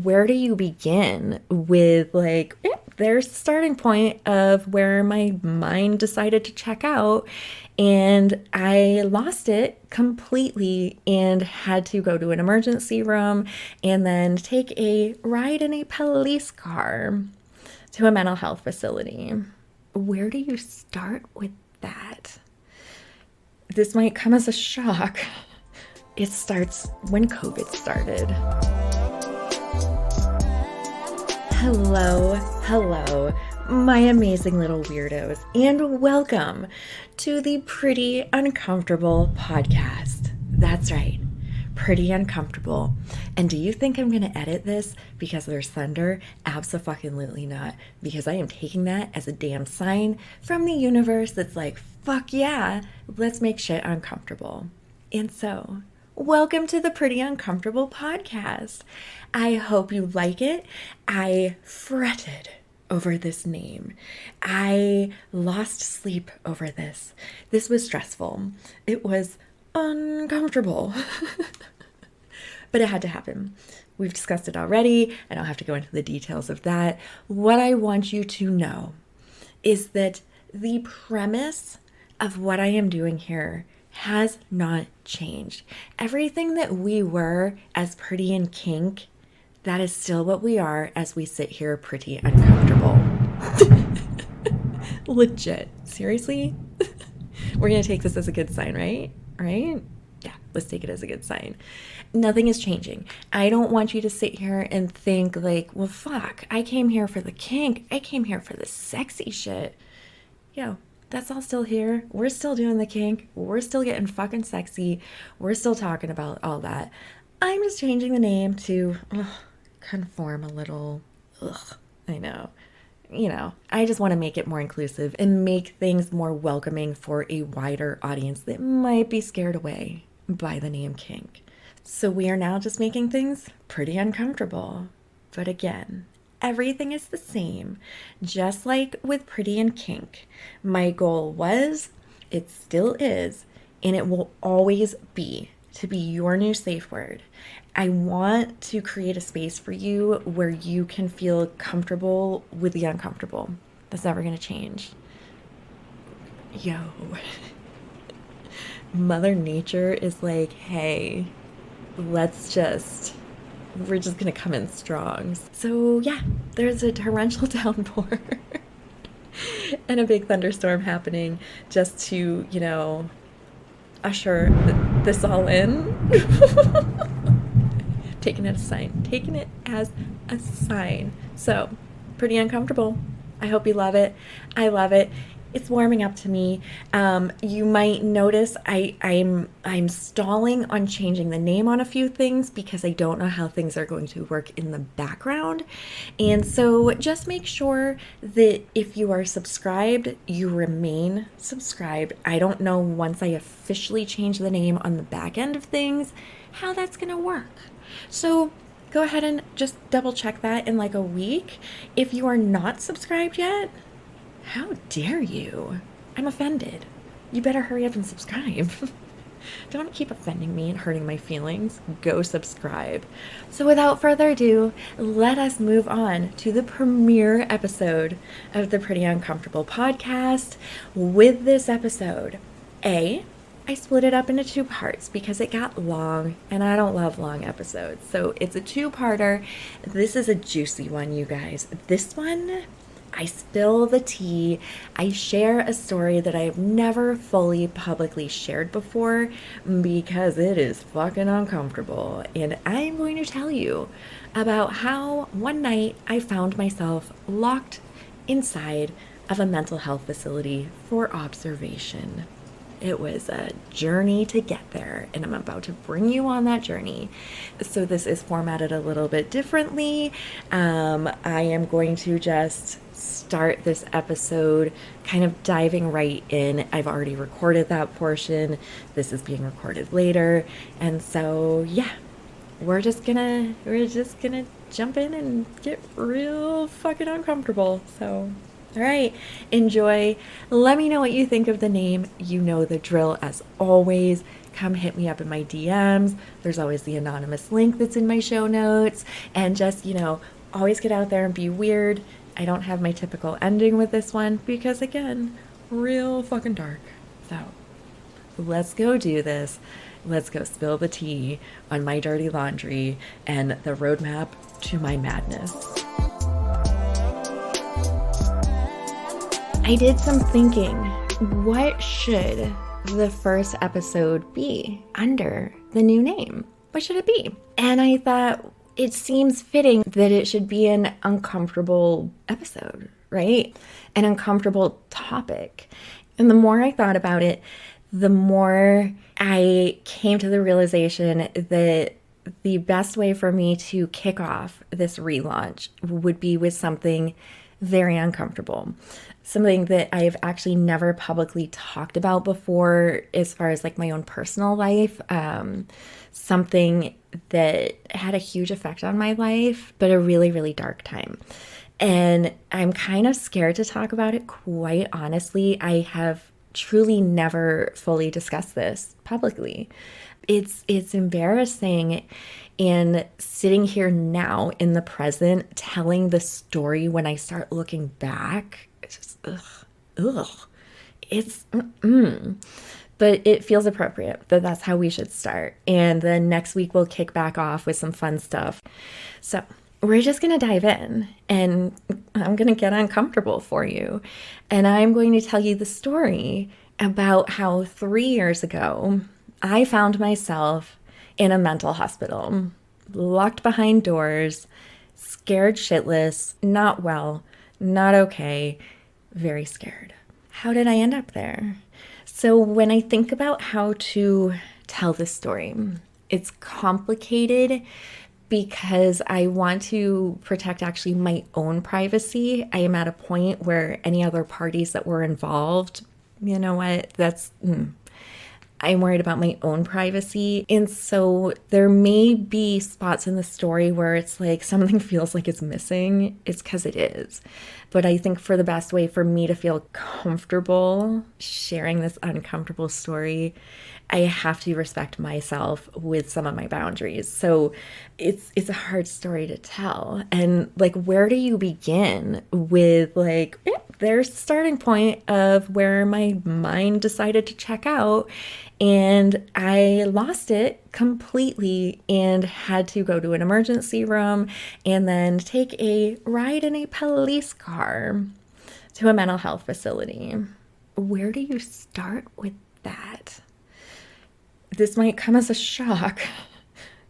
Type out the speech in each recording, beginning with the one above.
where do you begin with there's the starting point of where my mind decided to check out, and I lost it completely and had to go to an emergency room and then take a ride in a police car to a mental health facility. Where do you start with that? This might come as a shock. It starts when COVID started. Hello, my amazing little weirdos, and welcome to the Pretty Uncomfortable podcast. That's right, Pretty Uncomfortable. And do you think I'm going to edit this because there's thunder? Abso-fucking-lutely not, because I am taking that as a damn sign from the universe that's like, fuck yeah, let's make shit uncomfortable. And so, welcome to the Pretty Uncomfortable podcast. I hope you like it. I fretted over this name. I lost sleep over this. This was stressful. It was uncomfortable. But it had to happen. We've discussed it already. I don't have to go into the details of that. What I want you to know is that the premise of what I am doing here has not changed. Everything that we were as Pretty and Kink, that is still what we are as we sit here pretty uncomfortable. Legit. Seriously? We're going to take this as a good sign, right? Right? Yeah, let's take it as a good sign. Nothing is changing. I don't want you to sit here and think like, well, fuck, I came here for the kink. I came here for the sexy shit. Yo, that's all still here. We're still doing the kink. We're still getting fucking sexy. We're still talking about all that. I'm just changing the name to conform a little. I know. I just want to make it more inclusive and make things more welcoming for a wider audience that might be scared away by the name kink. So we are now just making things pretty uncomfortable. But again, everything is the same, just like with Pretty and Kink. My goal was, it still is, and it will always be to be your new safe word. I want to create a space for you where you can feel comfortable with the uncomfortable. That's never going to change. Yo, Mother Nature is like, hey, we're just going to come in strong. So yeah, there's a torrential downpour and a big thunderstorm happening just to, usher this all in. Taking it as a sign. So, pretty uncomfortable. I hope you love it. I love it. It's warming up to me. You might notice I'm stalling on changing the name on a few things because I don't know how things are going to work in the background. And so just make sure that if you are subscribed, you remain subscribed. I don't know once I officially change the name on the back end of things, how that's going to work. So go ahead and just double check that in like a week. If you are not subscribed yet, how dare you? I'm offended. You better hurry up and subscribe. Don't keep offending me and hurting my feelings. Go subscribe. So without further ado, let us move on to the premiere episode of the Pretty Uncomfortable podcast. With this episode, I split it up into 2 parts because it got long and I don't love long episodes. So it's a 2-parter. This is a juicy one, you guys. This one, I spill the tea. I share a story that I've never fully publicly shared before because it is fucking uncomfortable. And I'm going to tell you about how one night I found myself locked inside of a mental health facility for observation. It was a journey to get there, and I'm about to bring you on that journey. So this is formatted a little bit differently. I am going to just start this episode kind of diving right in. I've already recorded that portion. This is being recorded later. And so, yeah, we're just gonna jump in and get real fucking uncomfortable. So, all right, enjoy. Let me know what you think of the name. You know the drill as always. come hit me up in my DMs. There's always the anonymous link that's in my show notes. And just, always get out there and be weird. I don't have my typical ending with this one because, again, real fucking dark. So let's go do this. Let's go spill the tea on my dirty laundry and the roadmap to my madness. I did some thinking. What should the first episode be under the new name? What should it be? And I thought it seems fitting that it should be an uncomfortable episode, right? An uncomfortable topic. And the more I thought about it, the more I came to the realization that the best way for me to kick off this relaunch would be with something very uncomfortable. Something that I've actually never publicly talked about before as far as like my own personal life. Something that had a huge effect on my life, but a really, really dark time. And I'm kind of scared to talk about it, quite honestly. I have truly never fully discussed this publicly. It's embarrassing, and sitting here now in the present, telling the story when I start looking back, it's just it's but it feels appropriate that's how we should start. And then next week we'll kick back off with some fun stuff. So we're just going to dive in, and I'm going to get uncomfortable for you. And I'm going to tell you the story about how 3 years ago, I found myself in a mental hospital, locked behind doors, scared shitless, not well, not okay, very scared. How did I end up there? So when I think about how to tell this story, it's complicated because I want to protect actually my own privacy. I am at a point where any other parties that were involved, you know what, I'm worried about my own privacy. And so there may be spots in the story where it's like something feels like it's missing. It's because it is. But I think for the best way for me to feel comfortable sharing this uncomfortable story, I have to respect myself with some of my boundaries. So it's a hard story to tell. And like, where do you begin with like, there's the starting point of where my mind decided to check out, and I lost it completely and had to go to an emergency room and then take a ride in a police car to a mental health facility. Where do you start with that? This might come as a shock.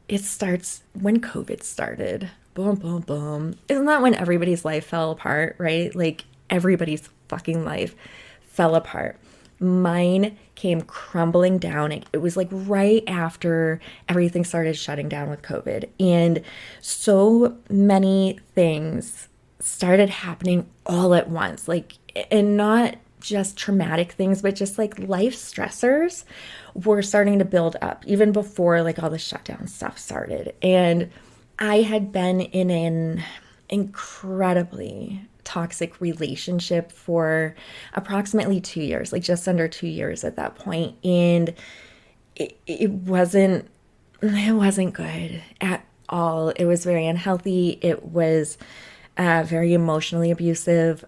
It starts when COVID started. Boom, boom, boom. Isn't that when everybody's life fell apart, right? Like everybody's fucking life fell apart. Mine came crumbling down. It was like right after everything started shutting down with COVID. And so many things started happening all at once. Like, and not just traumatic things, but just like life stressors were starting to build up even before like all the shutdown stuff started. And I had been in an incredibly toxic relationship for approximately 2 years, like just under 2 years at that point. And it wasn't good at all. It was very unhealthy. It was very emotionally abusive.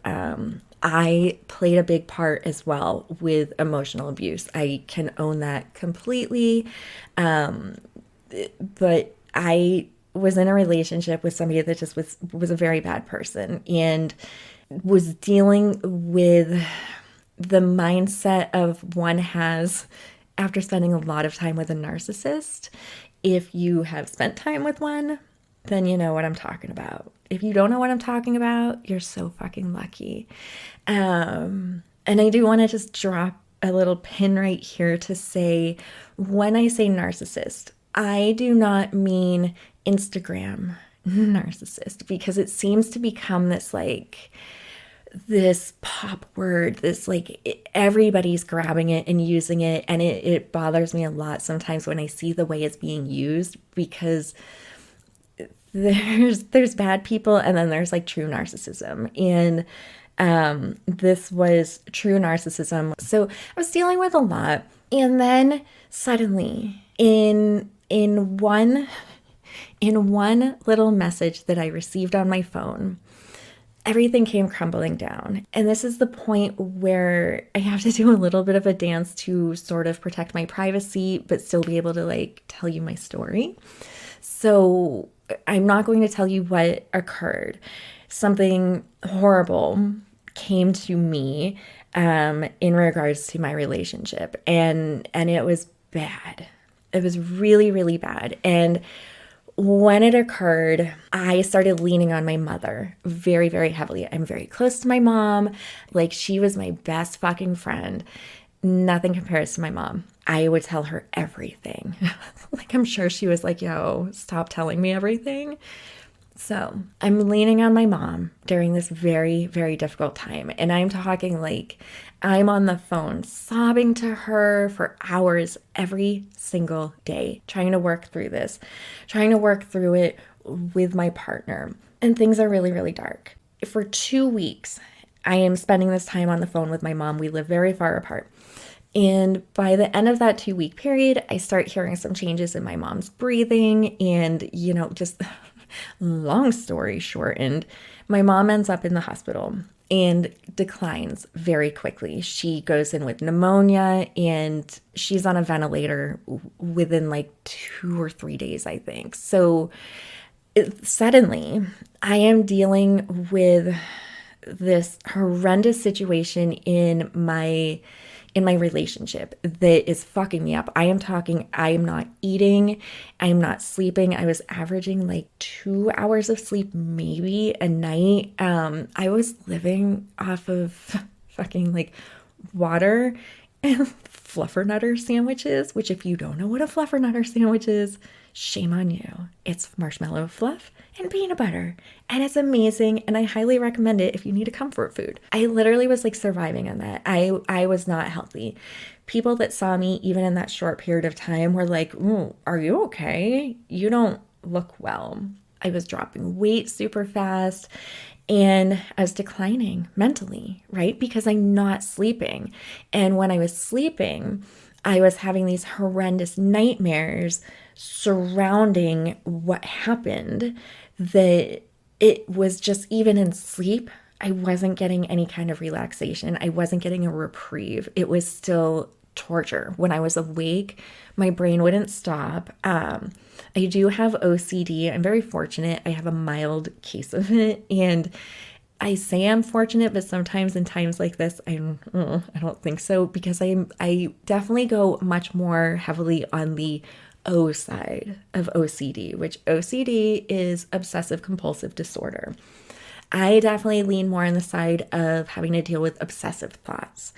I played a big part as well with emotional abuse. I can own that completely. But I was in a relationship with somebody that just was a very bad person and was dealing with the mindset of one has after spending a lot of time with a narcissist. If you have spent time with one, then you know what I'm talking about. If you don't know what I'm talking about, you're so fucking lucky. And I do want to just drop a little pin right here to say, when I say narcissist, I do not mean Instagram narcissist, because it seems to become this like this pop word, this like everybody's grabbing it and using it, and it bothers me a lot sometimes when I see the way it's being used, because there's bad people and then there's like true narcissism, and this was true narcissism. So I was dealing with a lot. And then suddenly in one little message that I received on my phone, everything came crumbling down. And this is the point where I have to do a little bit of a dance to sort of protect my privacy, but still be able to like tell you my story. So I'm not going to tell you what occurred. Something horrible came to me in regards to my relationship, and it was bad. It was really, really bad. And when it occurred, I started leaning on my mother very, very heavily. I'm very close to my mom. Like, she was my best fucking friend. Nothing compares to my mom. I would tell her everything. Like, I'm sure she was like, yo, stop telling me everything. So I'm leaning on my mom during this very, very difficult time. And I'm talking like I'm on the phone sobbing to her for hours every single day, trying to work through this, trying to work through it with my partner. And things are really, really dark. For 2 weeks, I am spending this time on the phone with my mom. We live very far apart. And by the end of that 2 week period, I start hearing some changes in my mom's breathing and, just long story shortened, my mom ends up in the hospital and declines very quickly. She goes in with pneumonia and she's on a ventilator within like 2 or 3 days, I think. So suddenly, I am dealing with this horrendous situation in my relationship that is fucking me up. I am not eating, I am not sleeping. I was averaging like 2 hours of sleep maybe a night. I was living off of fucking like water and fluffernutter sandwiches, which if you don't know what a fluffernutter sandwich is, shame on you. It's marshmallow fluff and peanut butter, and it's amazing, and I highly recommend it if you need a comfort food. I literally was like surviving on that. I was not healthy. People that saw me even in that short period of time were like, "Ooh, are you okay? You don't look well." I was dropping weight super fast and I was declining mentally, right? Because I'm not sleeping. And when I was sleeping, I was having these horrendous nightmares surrounding what happened, that it was just, even in sleep, I wasn't getting any kind of relaxation. I wasn't getting a reprieve. It was still torture. When I was awake, my brain wouldn't stop. I do have OCD. I'm very fortunate. I have a mild case of it. And I say I'm fortunate, but sometimes in times like this, I don't think so, because I definitely go much more heavily on the O side of OCD, which OCD is obsessive compulsive disorder. I definitely lean more on the side of having to deal with obsessive thoughts.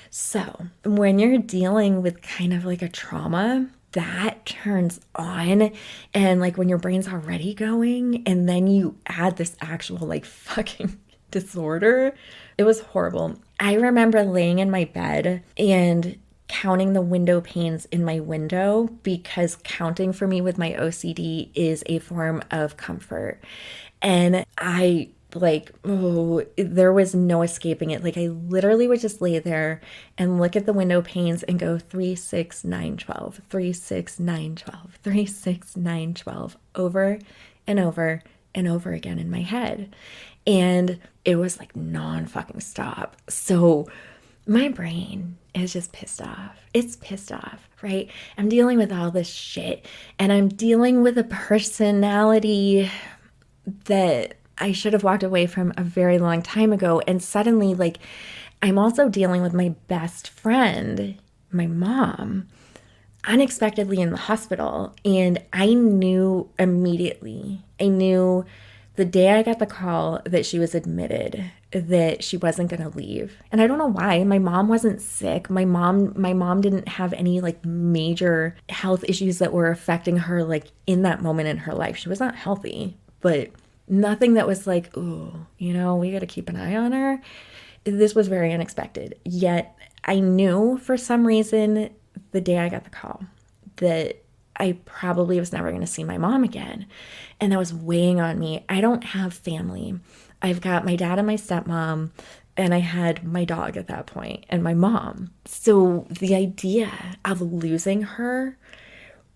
So when you're dealing with kind of like a trauma, that turns on, and like when your brain's already going and then you add this actual like fucking disorder, it was horrible. I remember laying in my bed and counting the window panes in my window, because counting for me with my OCD is a form of comfort. And I like, oh, there was no escaping it. Like, I literally would just lay there and look at the window panes and go 3, 6, 9, 12, 3, 6, 9, 12, 3, 6, 9, 12, over and over and over again in my head. And it was like non-fucking stop. So my brain is just pissed off. It's pissed off, right? I'm dealing with all this shit, and I'm dealing with a personality that I should have walked away from a very long time ago. And suddenly, like, I'm also dealing with my best friend, my mom, unexpectedly in the hospital. And I knew immediately, I knew the day I got the call that she was admitted, that she wasn't going to leave. And I don't know why. My mom wasn't sick. My mom didn't have any like major health issues that were affecting her like in that moment in her life. She was not healthy, but nothing that was like, oh, we got to keep an eye on her. This was very unexpected. Yet I knew for some reason the day I got the call that I probably was never going to see my mom again. And that was weighing on me. I don't have family. I've got my dad and my stepmom. and I had my dog at that point and my mom. So the idea of losing her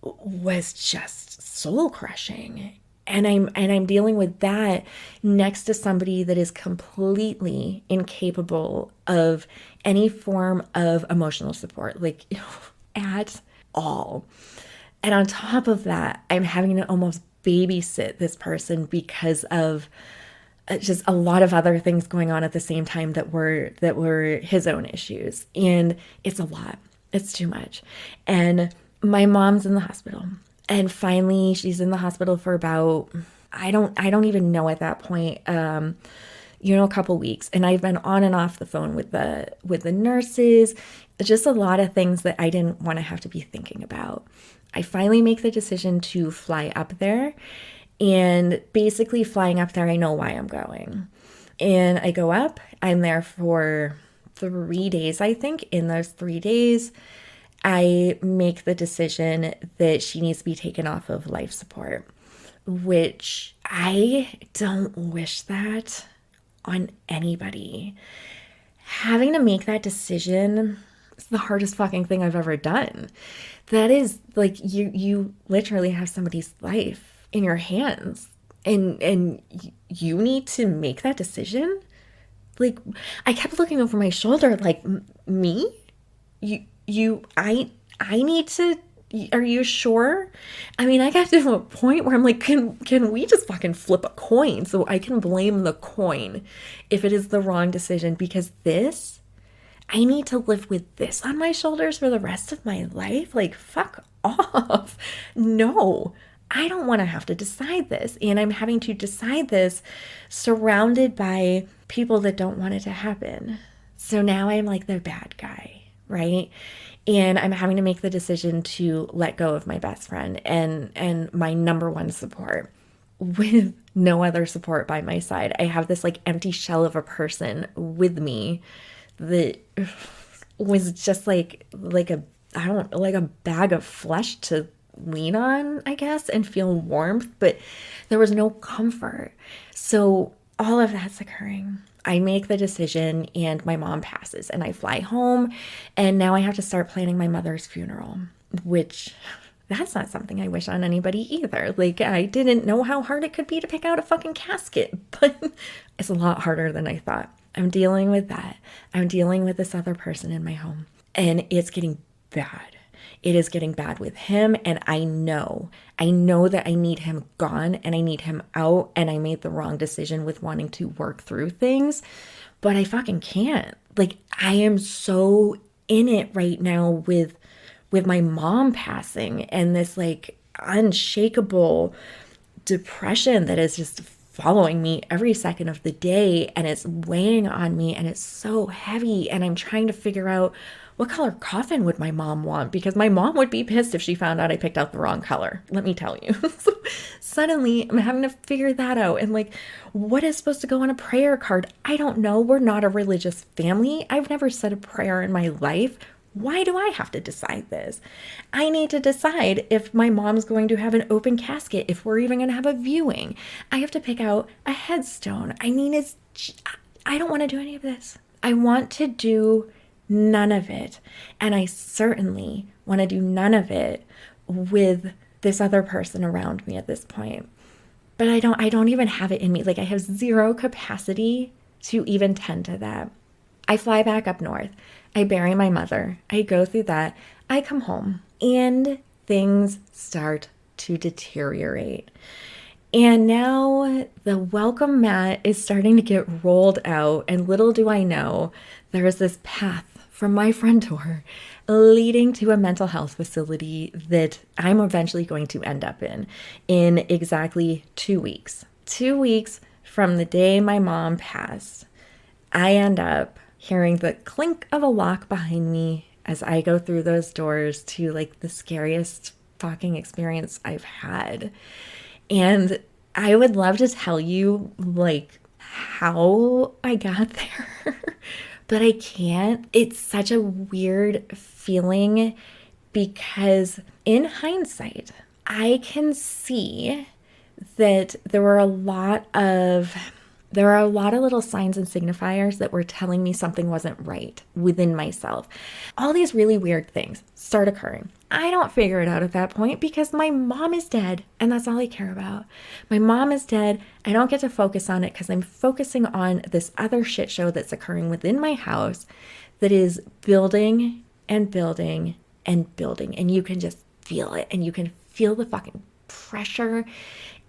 was just soul crushing. And I'm dealing with that next to somebody that is completely incapable of any form of emotional support, like at all. And on top of that, I'm having to almost babysit this person because of just a lot of other things going on at the same time that were his own issues. And it's a lot. It's too much. And my mom's in the hospital. And finally she's in the hospital for about I don't even know at that point, a couple weeks. And I've been on and off the phone with the nurses, just a lot of things that I didn't want to have to be thinking about. I finally make the decision to fly up there. And basically, flying up there, I know why I'm going. And I go up, I'm there for 3 days, I think. In those 3 days, I make the decision that she needs to be taken off of life support, which I don't wish that on anybody. Having to make that decision is the hardest fucking thing I've ever done. That is like you literally have somebody's life in your hands, and you need to make that decision. Like, I kept looking over my shoulder like, me? I need to, are you sure? I mean, I got to a point where I'm like, can we just fucking flip a coin so I can blame the coin if it is the wrong decision? Because I need to live with this on my shoulders for the rest of my life. Like, fuck off. No, I don't want to have to decide this. And I'm having to decide this surrounded by people that don't want it to happen. So now I'm like the bad guy, right? And I'm having to make the decision to let go of my best friend and my number one support with no other support by my side. I have this like empty shell of a person with me that was just like a bag of flesh to lean on, I guess, and feel warmth, but there was no comfort. So all of that's occurring. I make the decision and my mom passes and I fly home, and now I have to start planning my mother's funeral, which that's not something I wish on anybody either. Like, I didn't know how hard it could be to pick out a fucking casket, but it's a lot harder than I thought. I'm dealing with that. I'm dealing with this other person in my home, and it's getting bad. It is getting bad with him, and I know that I need him gone and I need him out, and I made the wrong decision with wanting to work through things, but I fucking can't. Like, I am so in it right now with my mom passing and this like unshakable depression that is just following me every second of the day, and it's weighing on me, and it's so heavy, and I'm trying to figure out what color coffin would my mom want, because my mom would be pissed if she found out I picked out the wrong color, let me tell you. So suddenly I'm having to figure that out, and like, what is supposed to go on a prayer card? I don't know. We're not a religious family. I've never said a prayer in my life. Why do I have to decide this? I need to decide if my mom's going to have an open casket, if we're even going to have a viewing. I have to pick out a headstone. I mean, I don't want to do any of this. I want to do none of it. And I certainly want to do none of it with this other person around me at this point. But I don't even have it in me. Like, I have zero capacity to even tend to that. I fly back up north. I bury my mother. I go through that. I come home and things start to deteriorate. And now the welcome mat is starting to get rolled out. And little do I know, there is this path from my front door leading to a mental health facility that I'm eventually going to end up in exactly 2 weeks. 2 weeks from the day my mom passed, I end up hearing the clink of a lock behind me as I go through those doors to like the scariest fucking experience I've had. And I would love to tell you like how I got there, but I can't. It's such a weird feeling because in hindsight, I can see that there were a lot of There are a lot of little signs and signifiers that were telling me something wasn't right within myself. All these really weird things start occurring. I don't figure it out at that point because my mom is dead and that's all I care about. My mom is dead. I don't get to focus on it because I'm focusing on this other shit show that's occurring within my house that is building and building and building. And you can just feel it, and you can feel the fucking pressure,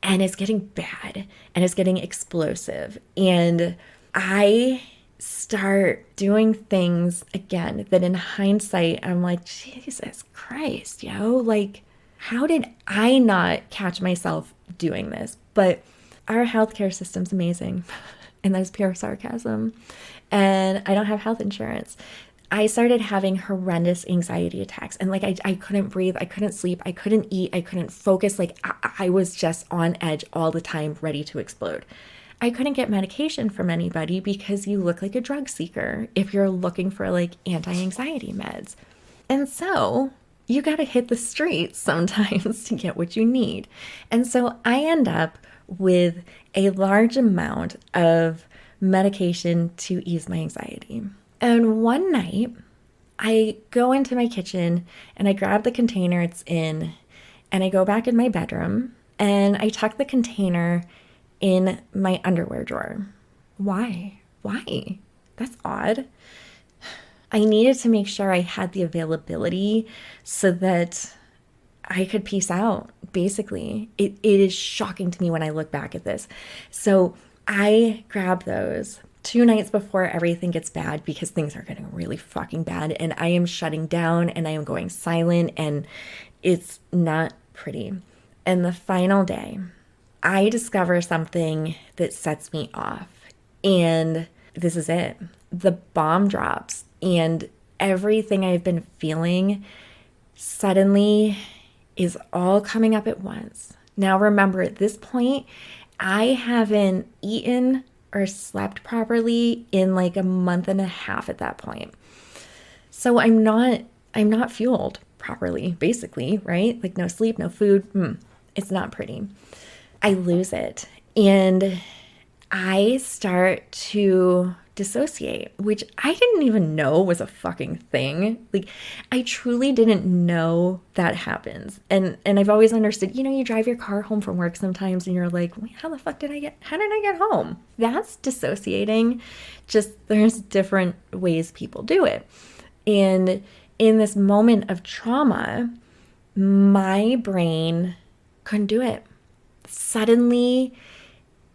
and it's getting bad and it's getting explosive. And I start doing things again that in hindsight, I'm like, Jesus Christ, yo, like, how did I not catch myself doing this? But our healthcare system's amazing. And that's pure sarcasm. And I don't have health insurance. I started having horrendous anxiety attacks, and like I couldn't breathe, I couldn't sleep, I couldn't eat, I couldn't focus. Like I was just on edge all the time, ready to explode. I couldn't get medication from anybody because you look like a drug seeker if you're looking for like anti-anxiety meds. And so you got to hit the streets sometimes to get what you need. And so I end up with a large amount of medication to ease my anxiety. And one night, I go into my kitchen and I grab the container it's in, and I go back in my bedroom and I tuck the container in my underwear drawer. Why? Why? That's odd. I needed to make sure I had the availability so that I could peace out, basically. It is shocking to me when I look back at this. So I grab those 2 nights before everything gets bad, because things are getting really fucking bad and I am shutting down and I am going silent and it's not pretty. And the final day, I discover something that sets me off, and this is it. The bomb drops and everything I've been feeling suddenly is all coming up at once. Now remember, at this point, I haven't eaten or slept properly in like a month and a half at that point. So I'm not fueled properly, basically, right? Like no sleep, no food. It's not pretty. I lose it. And I start to dissociate, which I didn't even know was a fucking thing. Like, I truly didn't know that happens. And I've always understood, you drive your car home from work sometimes and you're like, how did I get home? That's dissociating. Just there's different ways people do it. And in this moment of trauma, my brain couldn't do it. Suddenly,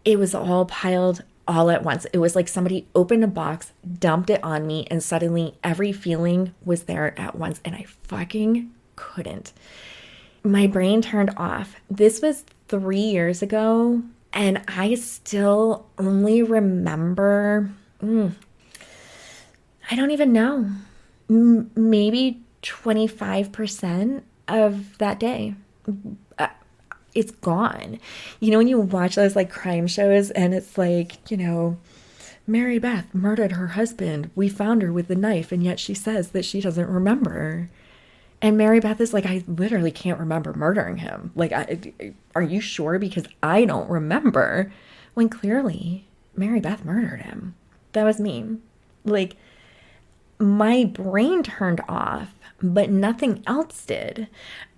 it was all piled all at once. It was like somebody opened a box, dumped it on me, and suddenly every feeling was there at once, and I fucking couldn't. My brain turned off. This was 3 years ago, and I still only remember, I don't even know, maybe 25% of that day. It's gone. When you watch those like crime shows and it's like, Mary Beth murdered her husband. We found her with the knife, and yet she says that she doesn't remember. And Mary Beth is like, I literally can't remember murdering him. Like, are you sure? Because I don't remember. When clearly Mary Beth murdered him. That was me. Like, my brain turned off, but nothing else did.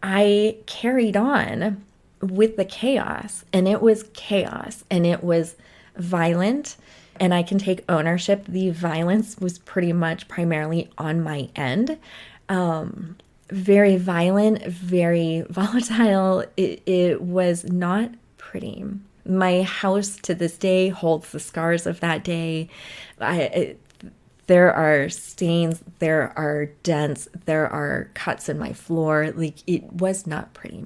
I carried on with the chaos, and it was chaos, and it was violent, and I can take ownership. The violence was pretty much primarily on my end. Very violent, very volatile. It was not pretty. My house to this day holds the scars of that day. There are stains, there are dents, there are cuts in my floor. Like, it was not pretty.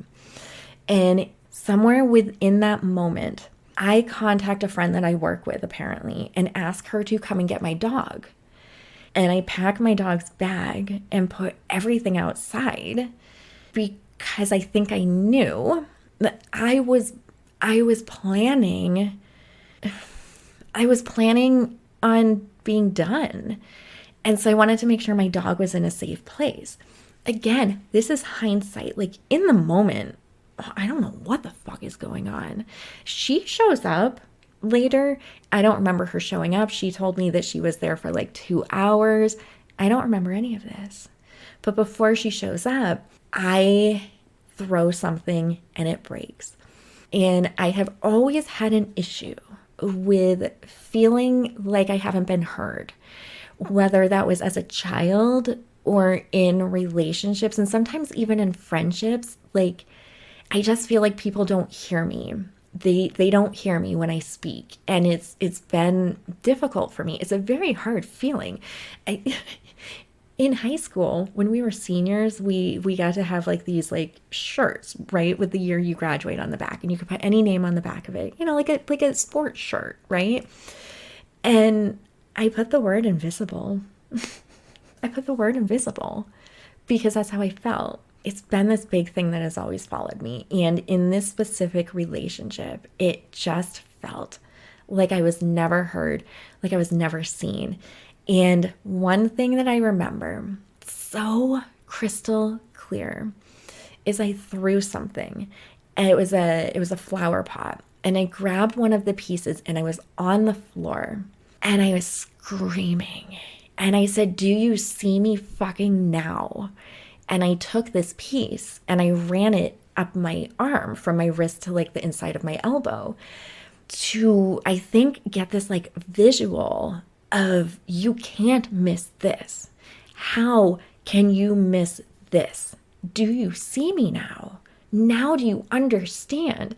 And somewhere within that moment, I contact a friend that I work with, apparently, and ask her to come and get my dog. And I pack my dog's bag and put everything outside because I think I knew that I was planning on being done. And so I wanted to make sure my dog was in a safe place. Again, this is hindsight. Like, in the moment, I don't know what the fuck is going on. She shows up later. I don't remember her showing up. She told me that she was there for like 2 hours. I don't remember any of this. But before she shows up, I throw something and it breaks. And I have always had an issue with feeling like I haven't been heard, whether that was as a child or in relationships and sometimes even in friendships. Like, I just feel like people don't hear me. They don't hear me when I speak, and it's been difficult for me. It's a very hard feeling. I, in high school, when we were seniors, we got to have like these like shirts, right, with the year you graduate on the back, and you could put any name on the back of it, like a sports shirt, right? And I put the word invisible. I put the word invisible because that's how I felt. It's been this big thing that has always followed me. And in this specific relationship, it just felt like I was never heard, like I was never seen. And one thing that I remember so crystal clear is I threw something. And it was a flower pot. And I grabbed one of the pieces and I was on the floor and I was screaming. And I said, "Do you see me fucking now?" And I took this piece and I ran it up my arm from my wrist to like the inside of my elbow to, I think, get this like visual of, you can't miss this. How can you miss this? Do you see me now? Now do you understand?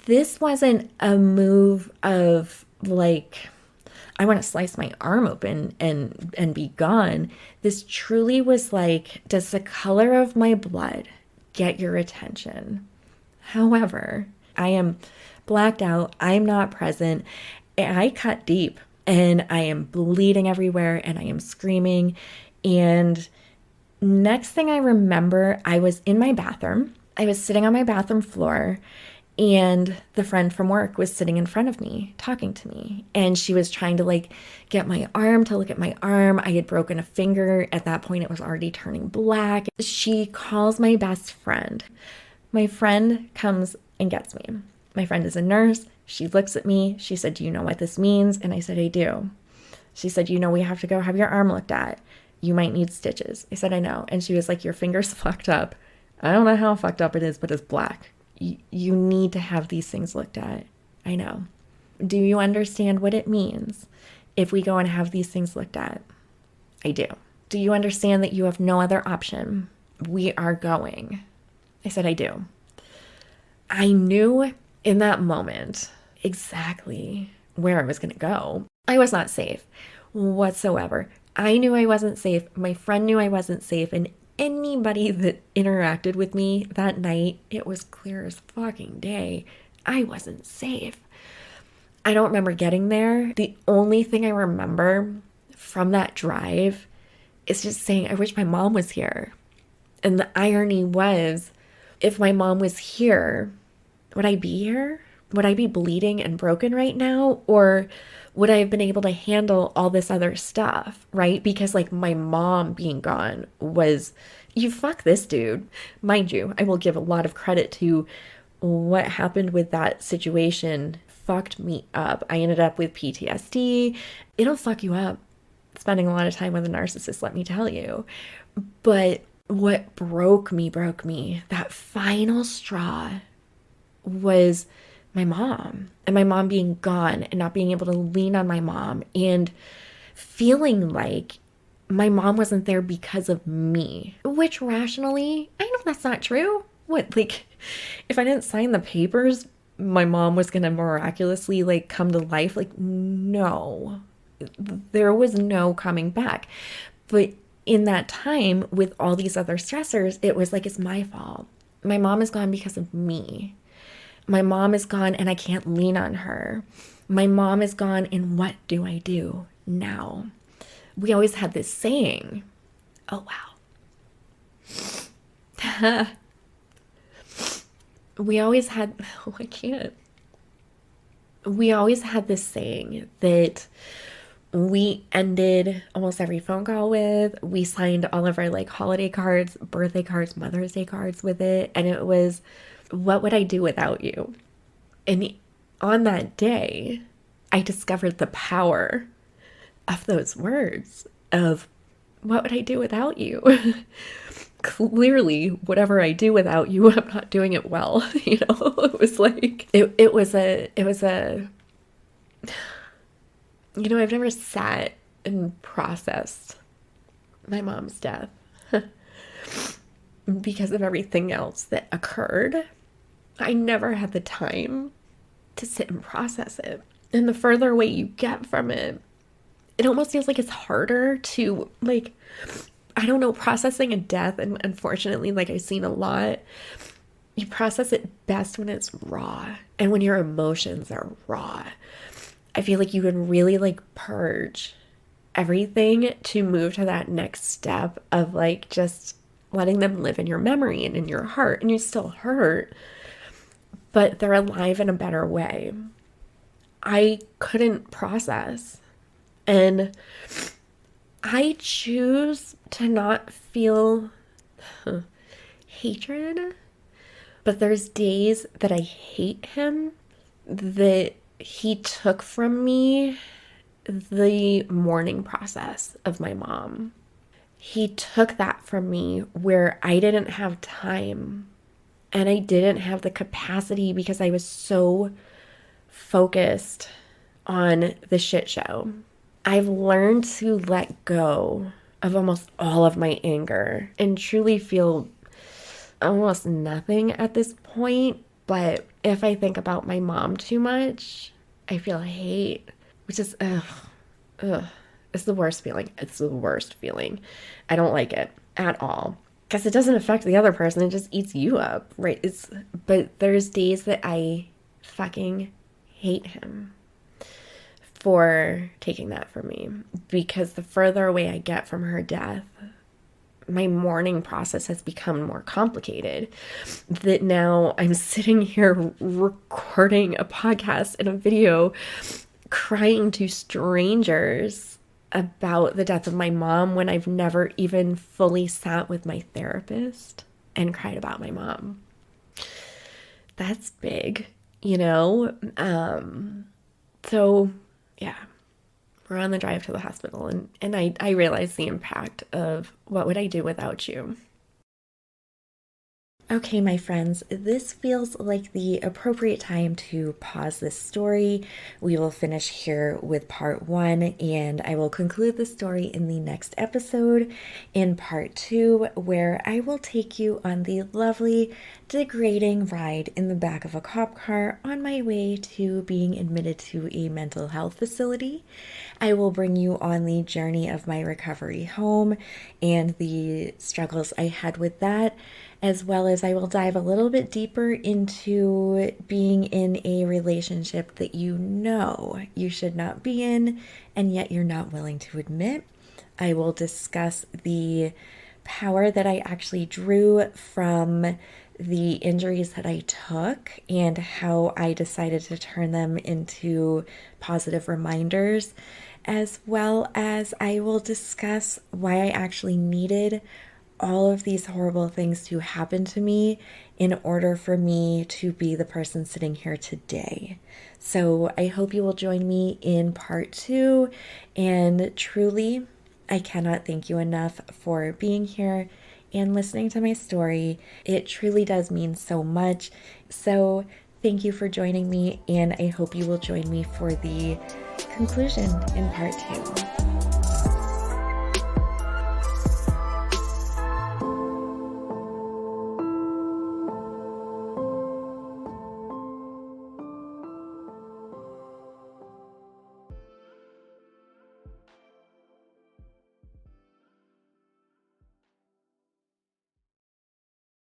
This wasn't a move of like, I want to slice my arm open and be gone. This truly was like, does the color of my blood get your attention? However, I am blacked out. I'm not present. I cut deep and I am bleeding everywhere and I am screaming. And next thing I remember, I was in my bathroom. I was sitting on my bathroom floor. And the friend from work was sitting in front of me, talking to me. And she was trying to like get my arm to look at my arm. I had broken a finger. At that point, it was already turning black. She calls my best friend. My friend comes and gets me. My friend is a nurse. She looks at me. She said, "Do you know what this means?" And I said, "I do." She said, "We have to go have your arm looked at. You might need stitches." I said, "I know." And she was like, "Your finger's fucked up. I don't know how fucked up it is, but it's black. You need to have these things looked at." I know. "Do you understand what it means if we go and have these things looked at?" I do. "Do you understand that you have no other option? We are going." I said, "I do." I knew in that moment exactly where I was going to go. I was not safe whatsoever. I knew I wasn't safe. My friend knew I wasn't safe. And anybody that interacted with me that night, it was clear as fucking day, I wasn't safe. I don't remember getting there. The only thing I remember from that drive is just saying, "I wish my mom was here." And the irony was, if my mom was here, would I be here? Would I be bleeding and broken right now? Or would I have been able to handle all this other stuff, right? Because like my mom being gone was, you fuck this dude. Mind you, I will give a lot of credit to what happened with that situation. Fucked me up. I ended up with PTSD. It'll fuck you up spending a lot of time with a narcissist, let me tell you. But what broke me, that final straw was my mom, and my mom being gone and not being able to lean on my mom and feeling like my mom wasn't there because of me, which rationally, I know that's not true. What, like, if I didn't sign the papers, my mom was going to miraculously like come to life? Like, no, there was no coming back. But in that time with all these other stressors, it was like, it's my fault. My mom is gone because of me. My mom is gone and I can't lean on her. My mom is gone and what do I do now? We always had this saying. Oh, wow. We always had, oh, I can't. We always had this saying that we ended almost every phone call with. We signed all of our like holiday cards, birthday cards, Mother's Day cards with it. And it was, "What would I do without you?" And on that day, I discovered the power of those words of, what would I do without you? Clearly, whatever I do without you, I'm not doing it well. It was like, it was a, I've never sat and processed my mom's death because of everything else that occurred. I never had the time to sit and process it. And the further away you get from it, it almost feels like it's harder to, like, I don't know, processing a death. And unfortunately, like I've seen a lot, you process it best when it's raw and when your emotions are raw. I feel like you can really like purge everything to move to that next step of like just letting them live in your memory and in your heart. And you still hurt, but they're alive in a better way. I couldn't process. And I choose to not feel hatred, but there's days that I hate him, that he took from me the mourning process of my mom. He took that from me where I didn't have time and I didn't have the capacity because I was so focused on the shit show. I've learned to let go of almost all of my anger and truly feel almost nothing at this point. But if I think about my mom too much, I feel hate, which is, it's the worst feeling. It's the worst feeling. I don't like it at all because it doesn't affect the other person. It just eats you up, right? But there's days that I fucking hate him for taking that from me, because the further away I get from her death, my mourning process has become more complicated, that now I'm sitting here recording a podcast and a video crying to strangers about the death of my mom when I've never even fully sat with my therapist and cried about my mom. That's big, So yeah, we're on the drive to the hospital, and I realized the impact of what would I do without you. Okay, my friends, this feels like the appropriate time to pause this story. We will finish here with part 1, and I will conclude the story in the next episode in part 2, where I will take you on the lovely, degrading ride in the back of a cop car on my way to being admitted to a mental health facility. I will bring you on the journey of my recovery home and the struggles I had with that, as well as I will dive a little bit deeper into being in a relationship that you should not be in, and yet you're not willing to admit. I will discuss the power that I actually drew from the injuries that I took and how I decided to turn them into positive reminders, as well as I will discuss why I actually needed all of these horrible things to happen to me in order for me to be the person sitting here today. So I hope you will join me in part 2, and truly, I cannot thank you enough for being here and listening to my story. It truly does mean so much. So thank you for joining me, and I hope you will join me for the conclusion in part 2.